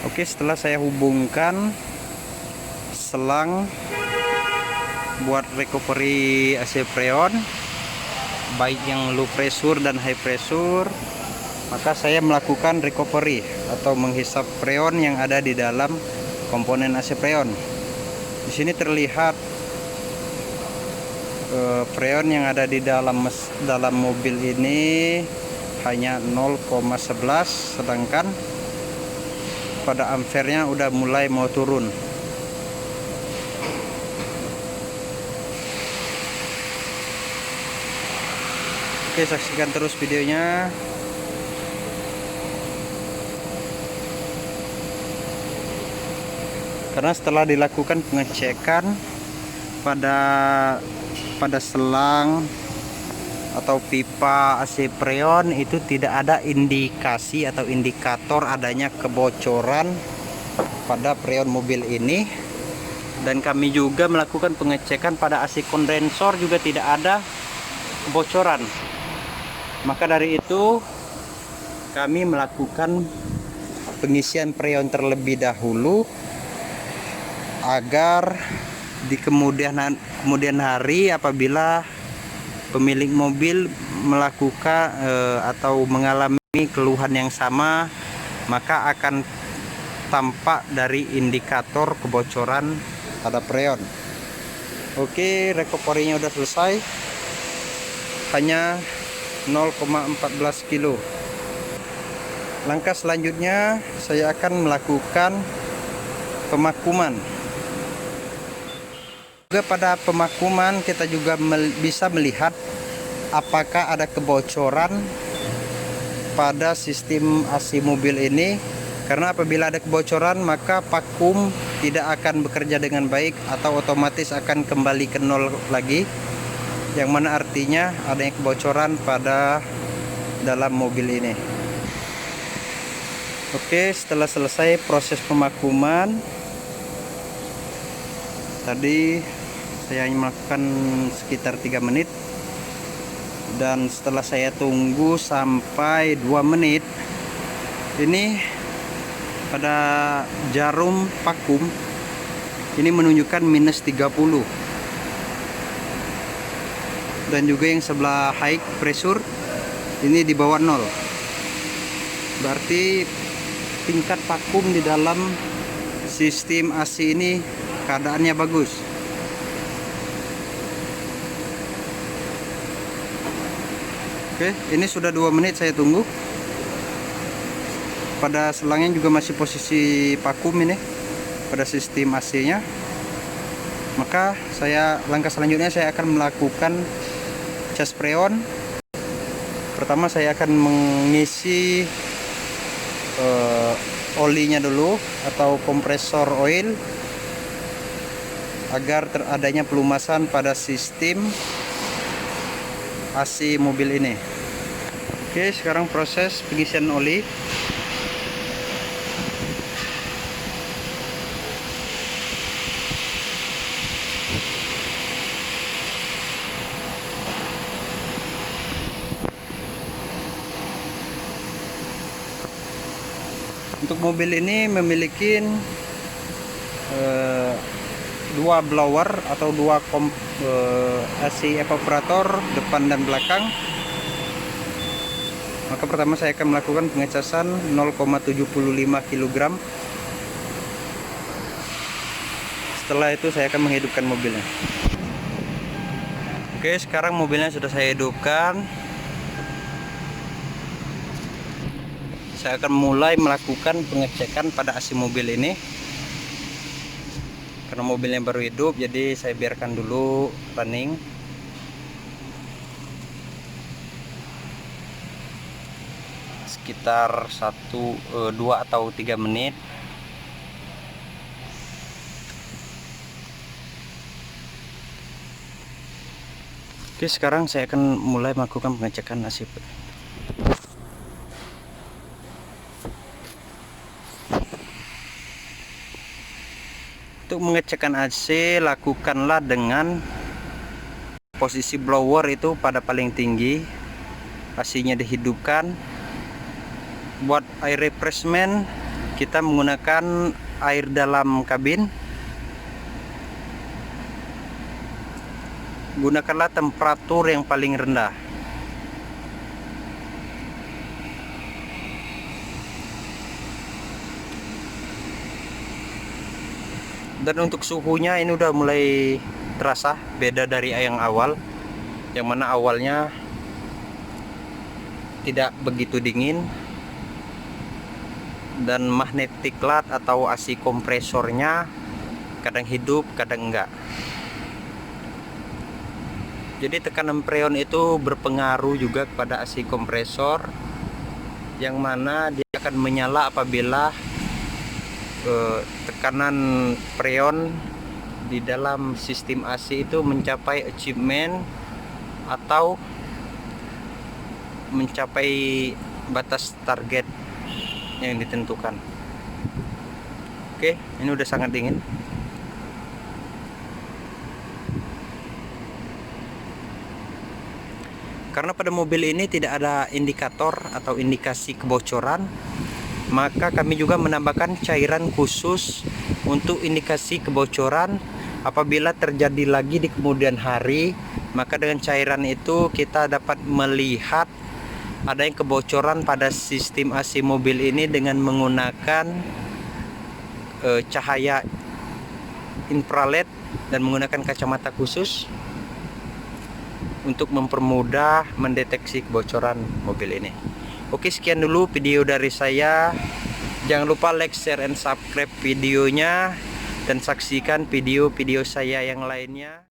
Oke, setelah saya hubungkan selang buat recovery AC Freon, baik yang low pressure dan high pressure, maka saya melakukan recovery atau menghisap freon yang ada di dalam komponen AC Freon. Di sini terlihat freon yang ada di dalam mobil ini hanya 0,11, sedangkan pada ampernya udah mulai mau turun. Oke, saksikan terus videonya. Karena setelah dilakukan pengecekan pada selang atau pipa AC Freon, itu tidak ada indikasi atau indikator adanya kebocoran pada freon mobil ini. Dan kami juga melakukan pengecekan pada AC kondensor, juga tidak ada kebocoran. Maka dari itu kami melakukan pengisian freon terlebih dahulu, agar di kemudian hari apabila pemilik mobil melakukan atau mengalami keluhan yang sama, maka akan tampak dari indikator kebocoran pada freon. Oke, recovery-nya udah selesai, hanya 0,14 kilo. Langkah selanjutnya saya akan melakukan pemakuman. Juga pada pemakuman kita juga bisa melihat apakah ada kebocoran pada sistem AC mobil ini, karena apabila ada kebocoran maka vakum tidak akan bekerja dengan baik atau otomatis akan kembali ke nol lagi, yang mana artinya adanya kebocoran pada dalam mobil ini. Oke, setelah selesai proses pemakuman tadi, saya hanya melakukan sekitar 3 menit, dan setelah saya tunggu sampai 2 menit, ini pada jarum vakum ini menunjukkan minus 30, dan juga yang sebelah high pressure ini di bawah 0. Berarti tingkat vakum di dalam sistem AC ini keadaannya bagus. Oke, ini sudah 2 menit saya tunggu. Pada selangnya juga masih posisi vakum ini pada sistem AC-nya. Maka langkah selanjutnya saya akan melakukan cas freon. Pertama saya akan mengisi olinya dulu atau kompresor oil, agar teradanya pelumasan pada sistem AC mobil ini. Oke, sekarang proses pengisian oli. Untuk mobil ini memiliki dua blower atau dua AC evaporator depan dan belakang. Maka pertama saya akan melakukan pengecasan 0,75 kg. Setelah itu saya akan menghidupkan mobilnya. Oke, sekarang mobilnya sudah saya hidupkan. Saya akan mulai melakukan pengecekan pada AC mobil ini. Karena mobilnya baru hidup, jadi saya biarkan dulu running. Sekitar 2 atau 3 menit. Oke, sekarang saya akan mulai melakukan pengecekan AC. Untuk mengecekkan AC, lakukanlah dengan posisi blower itu pada paling tinggi, AC-nya dihidupkan. Buat air refreshment kita menggunakan air dalam kabin. Gunakanlah temperatur yang paling rendah. Dan untuk suhunya ini udah mulai terasa beda dari yang awal, yang mana awalnya tidak begitu dingin, dan magnetic lat atau AC kompresornya kadang hidup kadang enggak. Jadi tekanan freon itu berpengaruh juga kepada AC kompresor, yang mana dia akan menyala apabila tekanan freon di dalam sistem AC itu mencapai achievement atau mencapai batas target yang ditentukan. Oke, ini udah sangat dingin. Karena pada mobil ini tidak ada indikator atau indikasi kebocoran, maka kami juga menambahkan cairan khusus untuk indikasi kebocoran. Apabila terjadi lagi di kemudian hari, maka dengan cairan itu kita dapat melihat adanya kebocoran pada sistem AC mobil ini dengan menggunakan cahaya infrared dan menggunakan kacamata khusus untuk mempermudah mendeteksi kebocoran mobil ini. Oke, sekian dulu video dari saya. Jangan lupa like, share, and subscribe videonya, dan saksikan video-video saya yang lainnya.